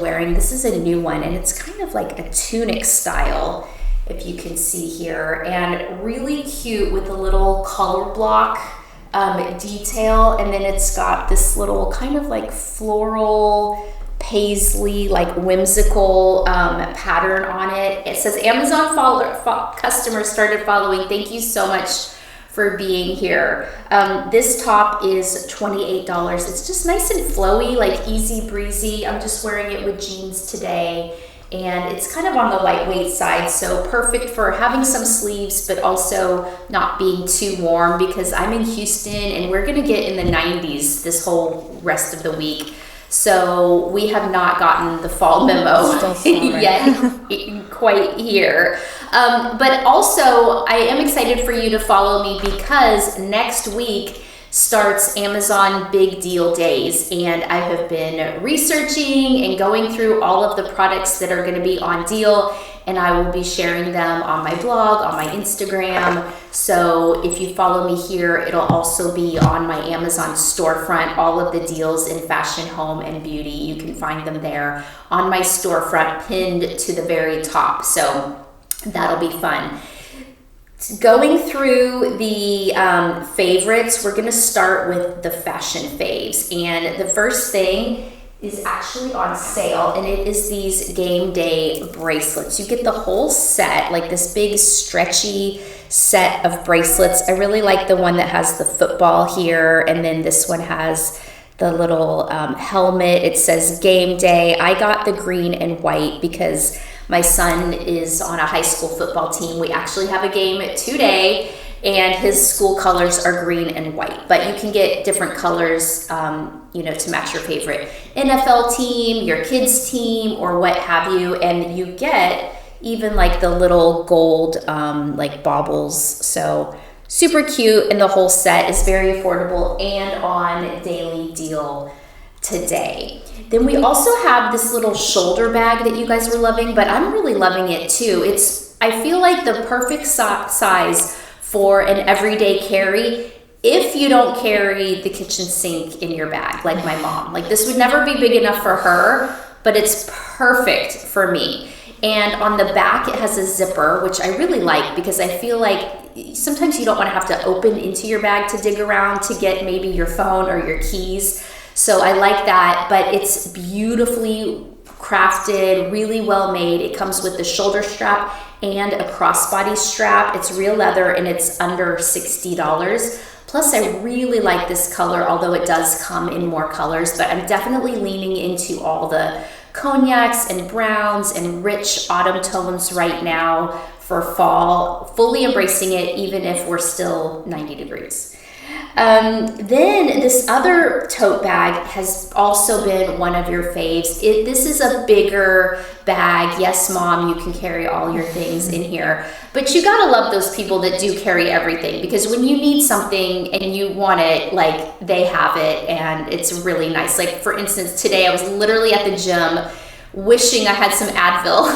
wearing. This is a new one, and it's kind of like a tunic style, if you can see here, and really cute with a little color block detail. And then it's got this little kind of like floral paisley, like whimsical pattern on it. It says Amazon customers started following. Thank you so much for being here. This top is $28. It's just nice and flowy, like easy breezy. I'm just wearing it with jeans today, and it's kind of on the lightweight side, so perfect for having some sleeves, but also not being too warm, because I'm in Houston and we're gonna get in the 90s this whole rest of the week. So we have not gotten the fall memo yet quite here. But also, I am excited for you to follow me, because next week starts Amazon Big Deal Days, and I have been researching and going through all of the products that are going to be on deal, and I will be sharing them on my blog, on my Instagram. So if you follow me here, it'll also be on my Amazon storefront, all of the deals in fashion, home, and beauty. You can find them there on my storefront, pinned to the very top. So that'll be fun. Going through the favorites, we're gonna start with the fashion faves. And the first thing is actually on sale, and it is these game day bracelets. You get the whole set, like this big stretchy set of bracelets. I really like the one that has the football here, and then this one has the little helmet. It says game day. I got the green and white because my son is on a high school football team. We actually have a game today, and his school colors are green and white, but you can get different colors, to match your favorite NFL team, your kids team, or what have you. And you get even like the little gold, like baubles. So super cute. And the whole set is very affordable and on daily deal today. Then we also have this little shoulder bag that you guys were loving, but I'm really loving it too. I feel like the perfect size for an everyday carry if you don't carry the kitchen sink in your bag, like my mom. Like, this would never be big enough for her, but it's perfect for me. And on the back, it has a zipper, which I really like, because I feel like sometimes you don't want to have to open into your bag to dig around to get maybe your phone or your keys. So I like that, but it's beautifully crafted, really well made. It comes with the shoulder strap and a crossbody strap. It's real leather, and it's under $60. Plus, I really like this color, although it does come in more colors, but I'm definitely leaning into all the cognacs and browns and rich autumn tones right now for fall, fully embracing it, even if we're still 90 degrees. Then this other tote bag has also been one of your faves. This is a bigger bag. Yes, Mom, you can carry all your things in here, but you gotta love those people that do carry everything, because when you need something and you want it, like, they have it, and it's really nice. Like, for instance, today I was literally at the gym wishing I had some Advil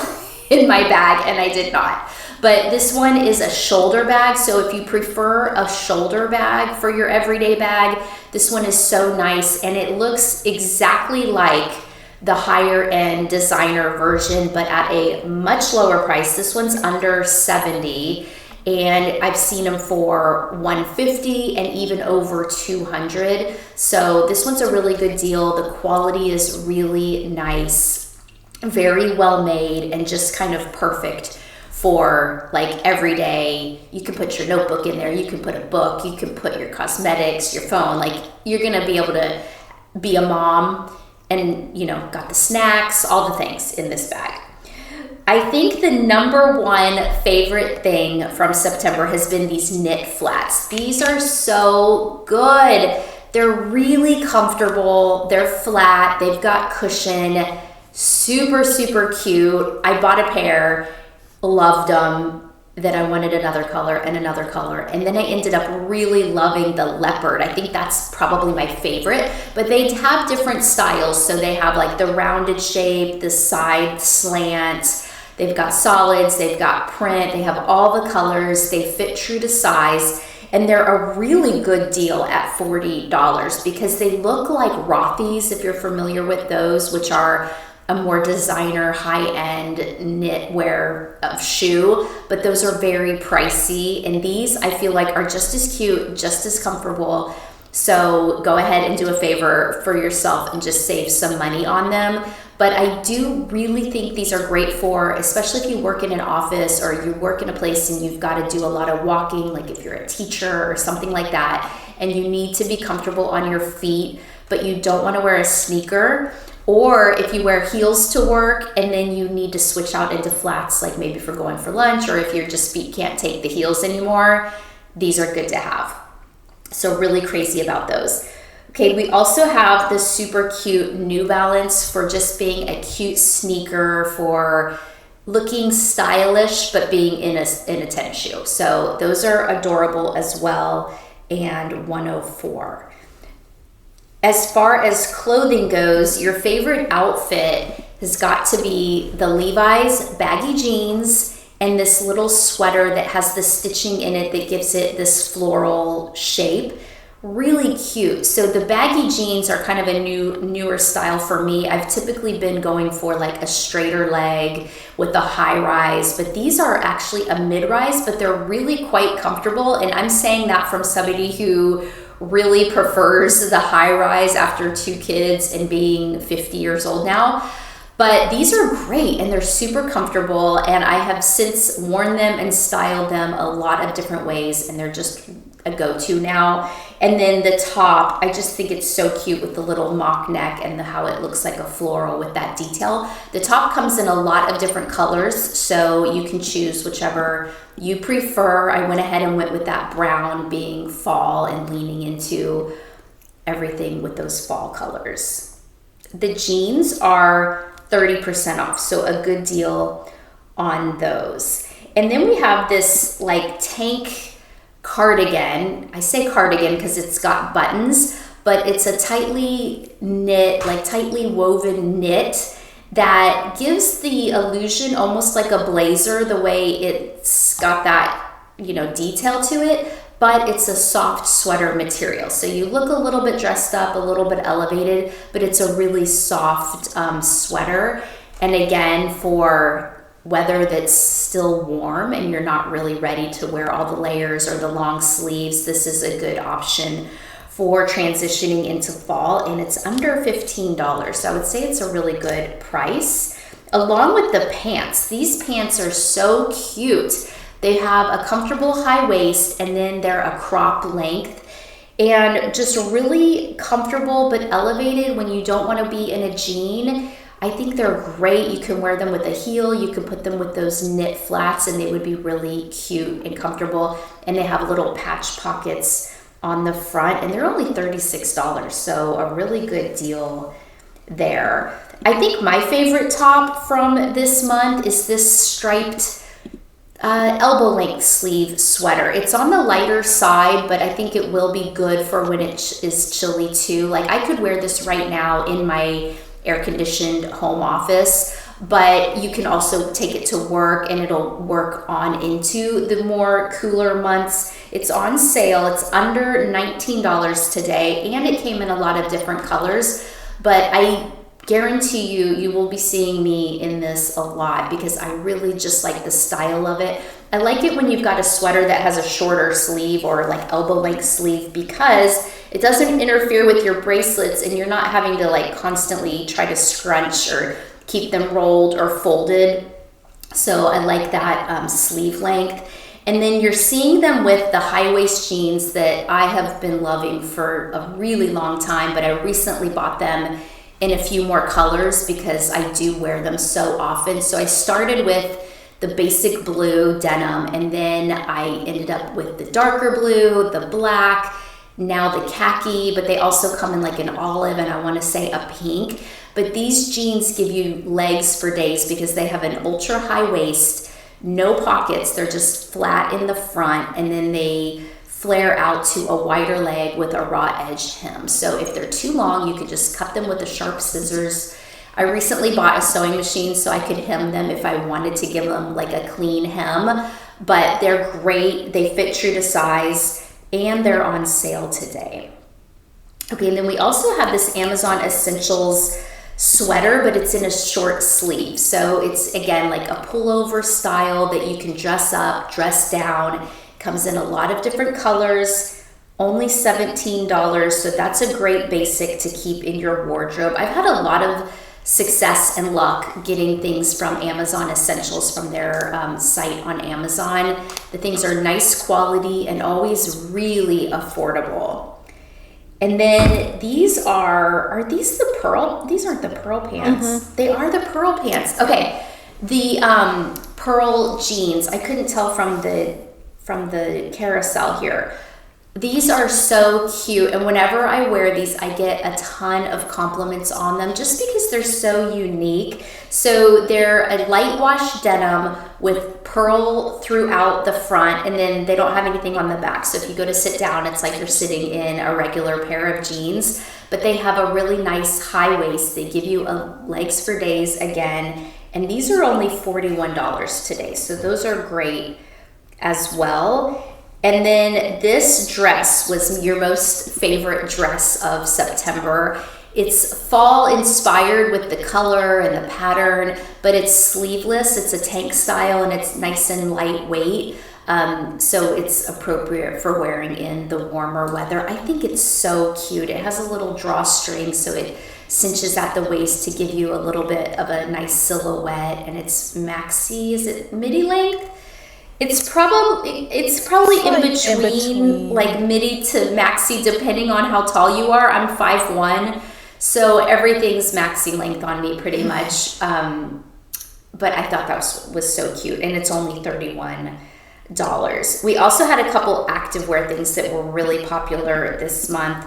in my bag, and I did not. But this one is a shoulder bag, so if you prefer a shoulder bag for your everyday bag, this one is so nice, and it looks exactly like the higher end designer version, but at a much lower price. This one's under $70, and I've seen them for $150 and even over $200. So this one's a really good deal. The quality is really nice, very well made, and just kind of perfect for like every day. You can put your notebook in there, you can put a book, you can put your cosmetics, your phone. Like, you're gonna be able to be a mom and, got the snacks, all the things in this bag. I think the number one favorite thing from September has been these knit flats. These are so good. They're really comfortable, they're flat, they've got cushion, super, super cute. I bought a pair, loved them, then I wanted another color and another color, and then I ended up really loving the leopard. I think that's probably my favorite, but they have different styles. So they have like the rounded shape, the side slant, they've got solids, they've got print, they have all the colors, they fit true to size, and they're a really good deal at $40 because they look like Rothy's, if you're familiar with those, which are a more designer, high-end knitwear shoe, but those are very pricey. And these I feel like are just as cute, just as comfortable. So go ahead and do a favor for yourself and just save some money on them. But I do really think these are great for, especially if you work in an office or you work in a place and you've got to do a lot of walking, like if you're a teacher or something like that, and you need to be comfortable on your feet, but you don't want to wear a sneaker. Or if you wear heels to work and then you need to switch out into flats, like maybe for going for lunch, or if your just feet can't take the heels anymore, these are good to have. So really crazy about those. Okay, we also have this super cute New Balance for just being a cute sneaker for looking stylish, but being in a tennis shoe. So those are adorable as well, and 104. As far as clothing goes, your favorite outfit has got to be the Levi's baggy jeans and this little sweater that has the stitching in it that gives it this floral shape. Really cute. So the baggy jeans are kind of a newer style for me. I've typically been going for like a straighter leg with a high rise, but these are actually a mid rise, but they're really quite comfortable. And I'm saying that from somebody who really prefers the high rise after 2 kids and being 50 years old now. But these are great and they're super comfortable, and I have since worn them and styled them a lot of different ways, and they're just a go-to now. And then the top, I just think it's so cute with the little mock neck and how it looks like a floral with that detail. The top comes in a lot of different colors, so you can choose whichever you prefer. I went ahead and went with that brown, being fall and leaning into everything with those fall colors. The jeans are 30% off, so a good deal on those. And then we have this like tank cardigan. I say cardigan because it's got buttons, but it's a tightly knit, like tightly woven knit that gives the illusion almost like a blazer, the way it's got that, detail to it, but it's a soft sweater material. So you look a little bit dressed up, a little bit elevated, but it's a really soft sweater. And again, for weather that's still warm and you're not really ready to wear all the layers or the long sleeves, this is a good option for transitioning into fall, and it's under $15. So I would say it's a really good price. Along with the pants, these pants are so cute. They have a comfortable high waist and then they're a crop length and just really comfortable but elevated when you don't want to be in a jean. I think they're great. You can wear them with a heel. You can put them with those knit flats and they would be really cute and comfortable. And they have little patch pockets on the front and they're only $36. So a really good deal there. I think my favorite top from this month is this striped elbow length sleeve sweater. It's on the lighter side, but I think it will be good for when it is chilly too. Like I could wear this right now in my air-conditioned home office, but you can also take it to work and it'll work on into the more cooler months. It's on sale. It's under $19 today, and it came in a lot of different colors, but I guarantee you will be seeing me in this a lot because I really just like the style of it. I like it when you've got a sweater that has a shorter sleeve or like elbow length sleeve because it doesn't interfere with your bracelets and you're not having to like constantly try to scrunch or keep them rolled or folded. So I like that sleeve length. And then you're seeing them with the high waist jeans that I have been loving for a really long time, but I recently bought them in a few more colors because I do wear them so often. So I started with the basic blue denim, and then I ended up with the darker blue, the black, now the khaki, but they also come in like an olive and I want to say a pink. But these jeans give you legs for days because they have an ultra high waist, no pockets, they're just flat in the front, and then they flare out to a wider leg with a raw edge hem. So if they're too long, you could just cut them with the sharp scissors. I recently bought a sewing machine so I could hem them if I wanted to give them like a clean hem, but they're great. They fit true to size and they're on sale today. Okay, and then we also have this Amazon Essentials sweater, but it's in a short sleeve. So it's, again, like a pullover style that you can dress up, dress down. Comes in a lot of different colors, only $17. So that's a great basic to keep in your wardrobe. I've had a lot of success and luck getting things from Amazon Essentials from their site on Amazon. The things are nice quality and always really affordable. And then these are these the pearl? These aren't the pearl pants. They are the pearl pants. Okay, the pearl jeans. I couldn't tell from the carousel here. These are so cute, and whenever I wear these, I get a ton of compliments on them just because they're so unique. So they're a light wash denim with pearl throughout the front, and then they don't have anything on the back. So if you go to sit down, it's like you're sitting in a regular pair of jeans, but they have a really nice high waist. They give you a legs for days again, and these are only $41 today. So those are great as well. And then this dress was your most favorite dress of September. It's fall inspired with the color and the pattern, but it's sleeveless. It's a tank style and it's nice and lightweight. So it's appropriate for wearing in the warmer weather. I think it's so cute. It has a little drawstring, so it cinches at the waist to give you a little bit of a nice silhouette, and it's maxi, is it midi length? It's probably in between like midi to maxi, depending on how tall you are. I'm 5'1", so everything's maxi length on me pretty much. But I thought that was so cute, and it's only $31. We also had a couple activewear things that were really popular this month.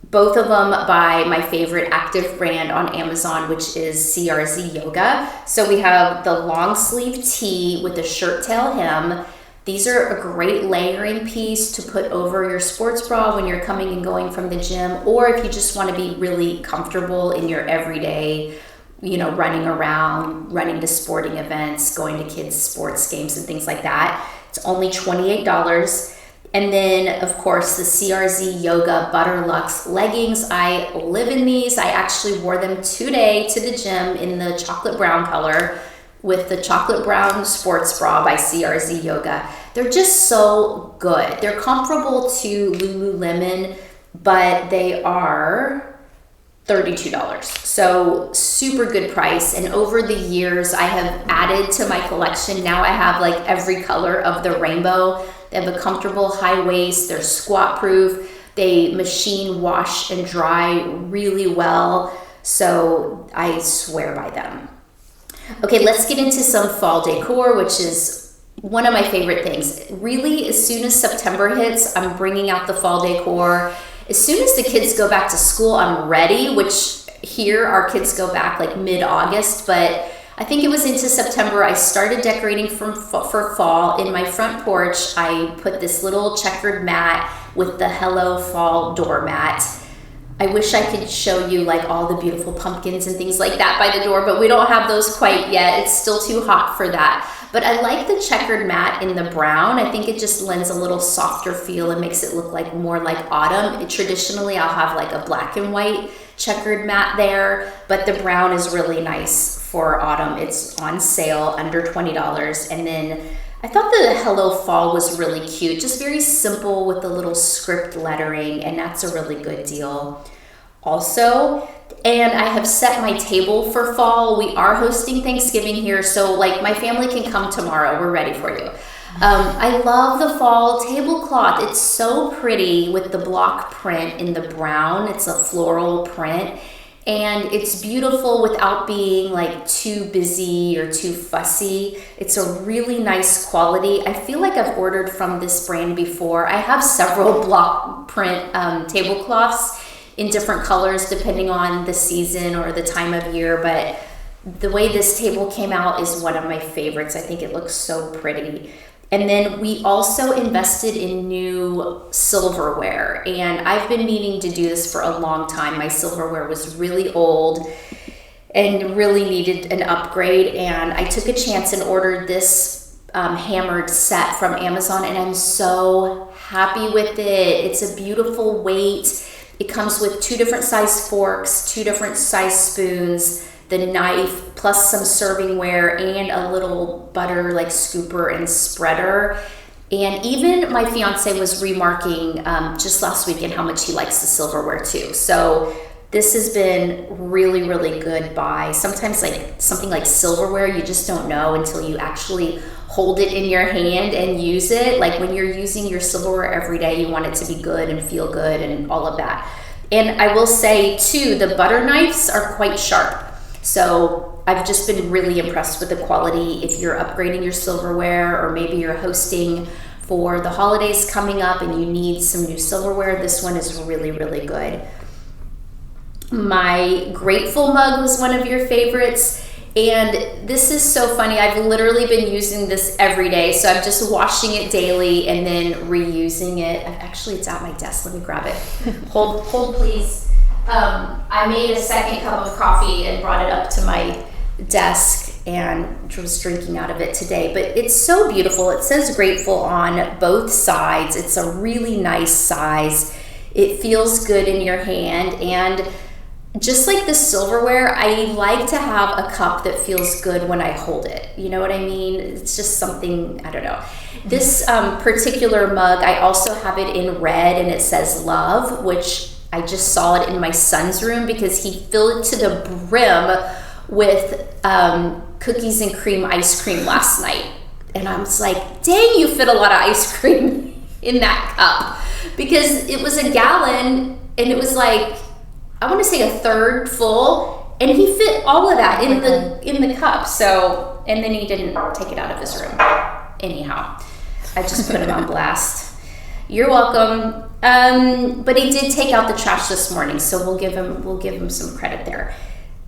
Both of them by my favorite active brand on Amazon, which is CRZ Yoga. So we have the long sleeve tee with the shirt tail hem. These are a great layering piece to put over your sports bra when you're coming and going from the gym, or if you just want to be really comfortable in your everyday, running around, running to sporting events, going to kids' sports games and things like that. It's only $28. And then, of course, the CRZ Yoga Butterlux leggings. I live in these. I actually wore them today to the gym in the chocolate brown color with the chocolate brown sports bra by CRZ Yoga. They're just so good. They're comparable to Lululemon, but they are $32. So super good price. And over the years, I have added to my collection. Now I have like every color of the rainbow. They have a comfortable high waist. They're squat proof. They machine wash and dry really well. So I swear by them. Okay, let's get into some fall decor, which is one of my favorite things. Really, as soon as September hits, I'm bringing out the fall decor. As soon as the kids go back to school, I'm ready, which here our kids go back like mid-August, but I think it was into September. I started decorating for fall. In my front porch, I put this little checkered mat with the Hello Fall doormat. I wish I could show you like all the beautiful pumpkins and things like that by the door, but we don't have those quite yet. It's still too hot for that. But I like the checkered mat in the brown. I think it just lends a little softer feel and makes it look like more like autumn. Traditionally, I'll have like a black and white checkered mat there, but the brown is really nice for autumn. It's on sale under $20. And then I thought the Hello Fall was really cute, just very simple with the little script lettering, and that's a really good deal also. And I have set my table for fall. We are hosting Thanksgiving here, so like my family can come tomorrow. We're ready for you. I love the fall tablecloth. It's so pretty with the block print in the brown. It's a floral print. And it's beautiful without being like too busy or too fussy. It's a really nice quality. I feel like I've ordered from this brand before. I have several block print tablecloths in different colors depending on the season or the time of year, but the way this table came out is one of my favorites. I think it looks so pretty. And then we also invested in new silverware, and I've been meaning to do this for a long time. My silverware was really old and really needed an upgrade, and I took a chance and ordered this hammered set from Amazon, and I'm so happy with it. It's a beautiful weight. It comes with 2 different size forks, 2 different size spoons, the knife, plus some servingware, and a little butter like scooper and spreader. And even my fiance was remarking just last weekend how much he likes the silverware too. So this has been really, really good buy. Sometimes like something like silverware, you just don't know until you actually hold it in your hand and use it. Like when you're using your silverware every day, you want it to be good and feel good and all of that. And I will say too, the butter knives are quite sharp. So I've just been really impressed with the quality. If you're upgrading your silverware, or maybe you're hosting for the holidays coming up and you need some new silverware, this one is really, really good. My grateful mug was one of your favorites. And this is so funny. I've literally been using this every day. So I'm just washing it daily and then reusing it. Actually, it's at my desk. Let me grab it. Hold please. I made a second cup of coffee and brought it up to my desk and was drinking out of it today. But it's so beautiful. It says grateful on both sides. It's a really nice size. It feels good in your hand. And just like the silverware, I like to have a cup that feels good when I hold it. You know what I mean? It's just something, I don't know. This particular mug, I also have it in red and it says love, which I just saw it in my son's room because he filled it to the brim with cookies and cream ice cream last night. And I was like, dang, you fit a lot of ice cream in that cup. Because it was a gallon and it was like, I want to say a third full, and he fit all of that in the cup. So, and then he didn't take it out of his room. Anyhow, I just put him on blast. You're welcome. But he did take out the trash this morning, so we'll give him some credit there.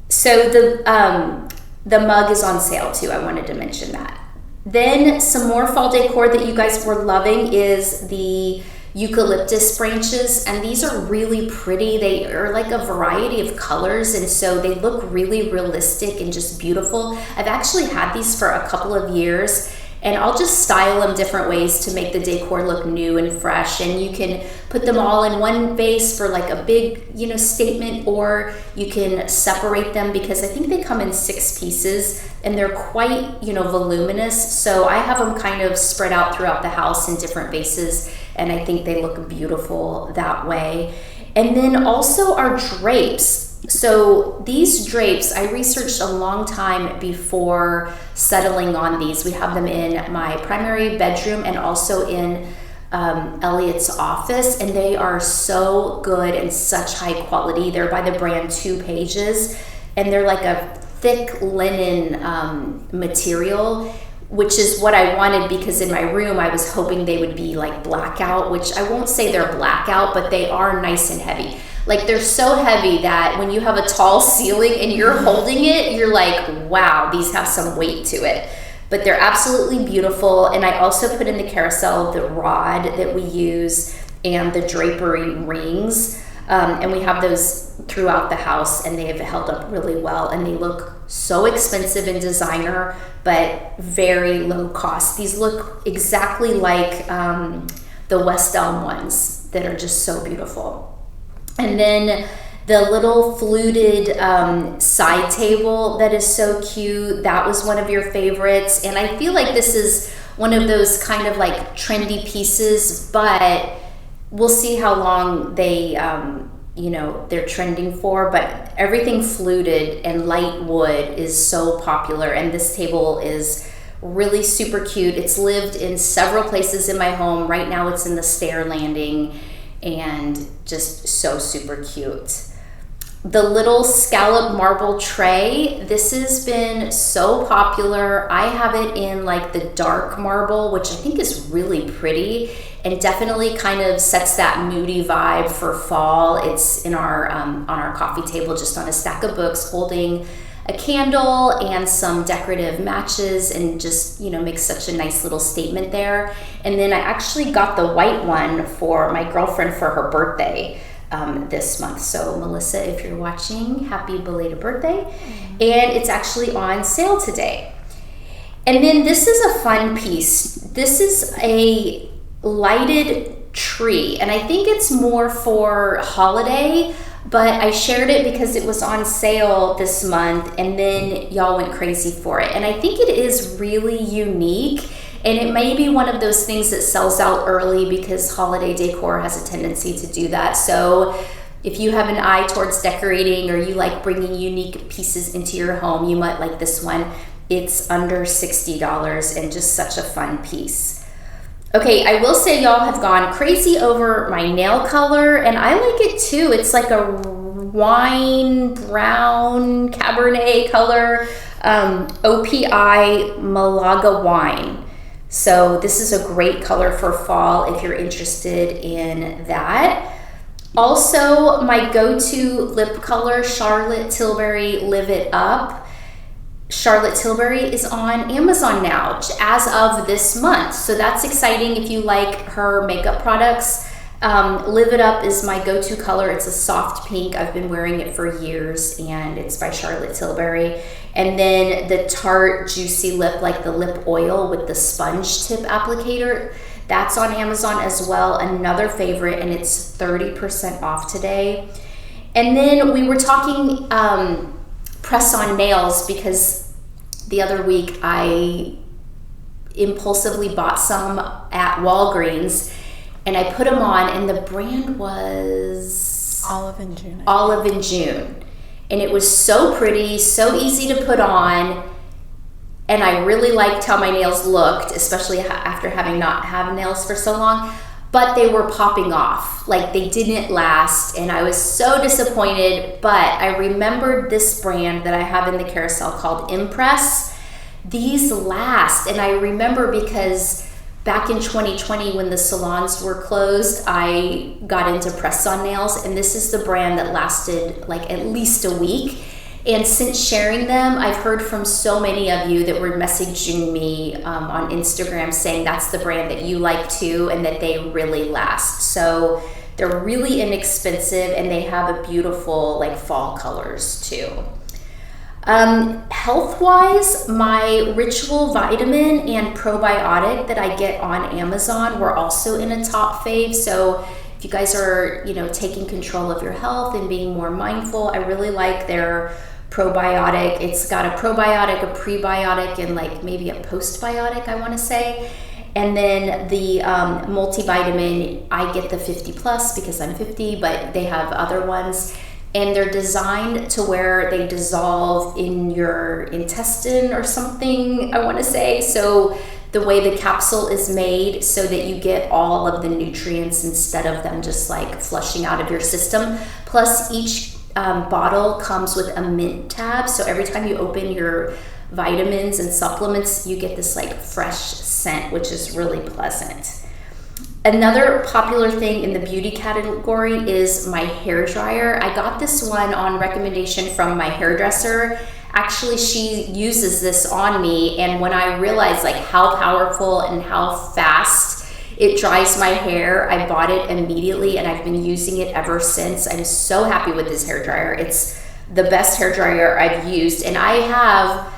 So the mug is on sale too. I wanted to mention that. Then some more fall decor that you guys were loving is the eucalyptus branches, and these are really pretty. They are like a variety of colors, and so they look really realistic and just beautiful. I've actually had these for a couple of years, and I'll just style them different ways to make the decor look new and fresh. And you can put them all in one vase for like a big, statement, or you can separate them because I think they come in 6 pieces and they're quite, voluminous. So I have them kind of spread out throughout the house in different vases, and I think they look beautiful that way. And then also our drapes. So these drapes, I researched a long time before settling on these. We have them in my primary bedroom and also in Elliot's office, and they are so good and such high quality. They're by the brand 2 Pages, and they're like a thick linen material, which is what I wanted because in my room I was hoping they would be like blackout, which I won't say they're blackout, but they are nice and heavy. Like they're so heavy that when you have a tall ceiling and you're holding it, you're like, wow, these have some weight to it. But they're absolutely beautiful. And I also put in the carousel the rod that we use and the drapery rings. And we have those throughout the house, and they have held up really well. And they look so expensive and designer, but very low cost. These look exactly like the West Elm ones that are just so beautiful. And then the little fluted side table that is so cute. That was one of your favorites. And I feel like this is one of those kind of like trendy pieces, but we'll see how long they, they're trending for. But everything fluted and light wood is so popular. And this table is really super cute. It's lived in several places in my home. Right now it's in the stair landing, and just so super cute. The little scallop marble tray, this has been so popular. I have it in like the dark marble, which I think is really pretty and definitely kind of sets that moody vibe for fall. It's in our on our coffee table, just on a stack of books, holding a candle and some decorative matches, and just makes such a nice little statement there. And then I actually got the white one for my girlfriend for her birthday this month. So Melissa, if you're watching, happy belated birthday. And it's actually on sale today. And then this is a fun piece. This is a lighted tree, and I think it's more for holiday, but I shared it because it was on sale this month, and then y'all went crazy for it. And I think it is really unique, and it may be one of those things that sells out early because holiday decor has a tendency to do that. So if you have an eye towards decorating, or you like bringing unique pieces into your home, you might like this one. It's under $60 and just such a fun piece. Okay, I will say y'all have gone crazy over my nail color, and I like it too. It's like a wine brown Cabernet color, OPI Malaga wine. So this is a great color for fall if you're interested in that. Also, my go-to lip color, Charlotte Tilbury Live It Up. Charlotte Tilbury is on Amazon now as of this month. So that's exciting if you like her makeup products. Live It Up is my go-to color. It's a soft pink. I've been wearing it for years, and it's by Charlotte Tilbury. And then the Tarte Juicy Lip, like the lip oil with the sponge tip applicator, that's on Amazon as well. Another favorite, and it's 30% off today. And then we were talking press-on nails, because the other week I impulsively bought some at Walgreens, and I put them on, and the brand was Olive and June. Olive and June. And it was so pretty, so easy to put on, and I really liked how my nails looked, especially after having not had nails for so long. But they were popping off, like they didn't last, and I was so disappointed. But I remembered this brand that I have in the carousel called Impress. These last, and I remember because back in 2020 when the salons were closed, I got into press-on nails, and this is the brand that lasted like at least a week. And since sharing them, I've heard from so many of you that were messaging me on Instagram saying that's the brand that you like too, and that they really last. So they're really inexpensive, and they have a beautiful like fall colors too. Health-wise, my Ritual vitamin and probiotic that I get on Amazon were also in a top fave. So if you guys are, taking control of your health and being more mindful, I really like their probiotic. It's got a probiotic, a prebiotic, and like maybe a postbiotic, I want to say. And then the multivitamin, I get the 50 plus because I'm 50, but they have other ones. And they're designed to where they dissolve in your intestine or something, I want to say. So the way the capsule is made so that you get all of the nutrients instead of them just like flushing out of your system. Plus each bottle comes with a mint tab. So every time you open your vitamins and supplements, you get this like fresh scent, which is really pleasant. Another popular thing in the beauty category is my hair dryer. I got this one on recommendation from my hairdresser. Actually, she uses this on me, and when I realized like how powerful and how fast it dries my hair, I bought it immediately, and I've been using it ever since. I'm so happy with this hair dryer. It's the best hair dryer I've used, and I have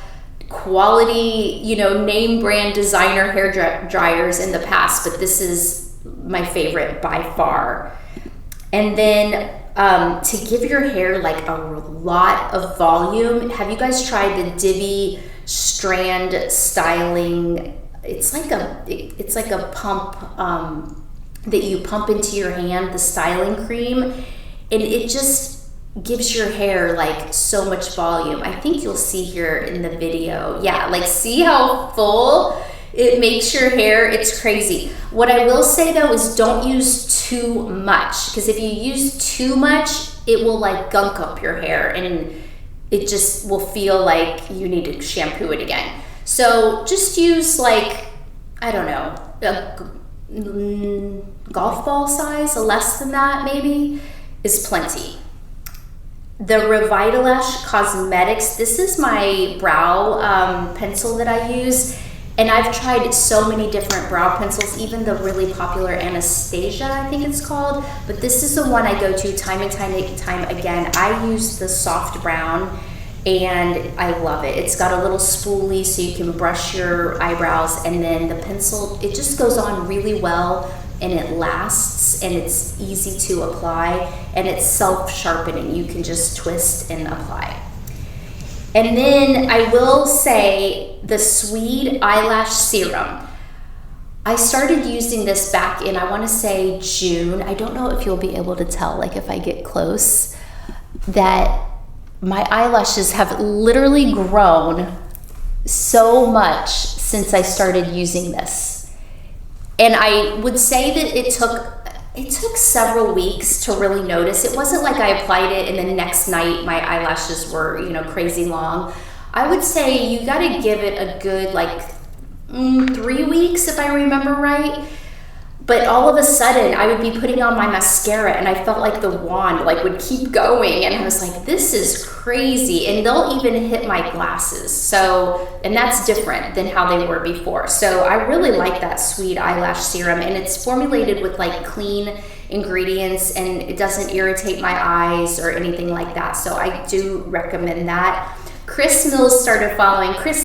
quality, name brand designer hair dryers in the past, but this is my favorite by far. And then to give your hair like a lot of volume, have you guys tried the Divi strand styling? It's like a pump that you pump into your hand, the styling cream, and it just gives your hair like so much volume. I think you'll see here in the video. Yeah, like see how full it makes your hair. It's crazy. What I will say though is don't use too much, because if you use too much, it will like gunk up your hair and it just will feel like you need to shampoo it again. So just use like, I don't know, a golf ball size, less than that maybe, is plenty. The Revitalash Cosmetics, this is my brow pencil that I use. And I've tried so many different brow pencils, even the really popular Anastasia, I think it's called. But this is the one I go to time and time again. I use the soft brown, and I love it. It's got a little spoolie so you can brush your eyebrows, and then the pencil, it just goes on really well and it lasts, and it's easy to apply, and it's self-sharpening. You can just twist and apply. And then I will say the Swede Eyelash Serum. I started using this back in, I want to say June. I don't know if you'll be able to tell, like if I get close, that my eyelashes have literally grown so much since I started using this. And I would say that it took several weeks to really notice. It wasn't like I applied it and the next night my eyelashes were, you know, crazy long. I would say you got to give it a good like 3 weeks if I remember right. But all of a sudden I would be putting on my mascara and I felt like the wand like would keep going, and I was like, this is crazy. And they'll even hit my glasses. So, and that's different than how they were before. So I really like that Swede Eyelash Serum, and it's formulated with like clean ingredients and it doesn't irritate my eyes or anything like that. So I do recommend that. Chris Mills started following. Chris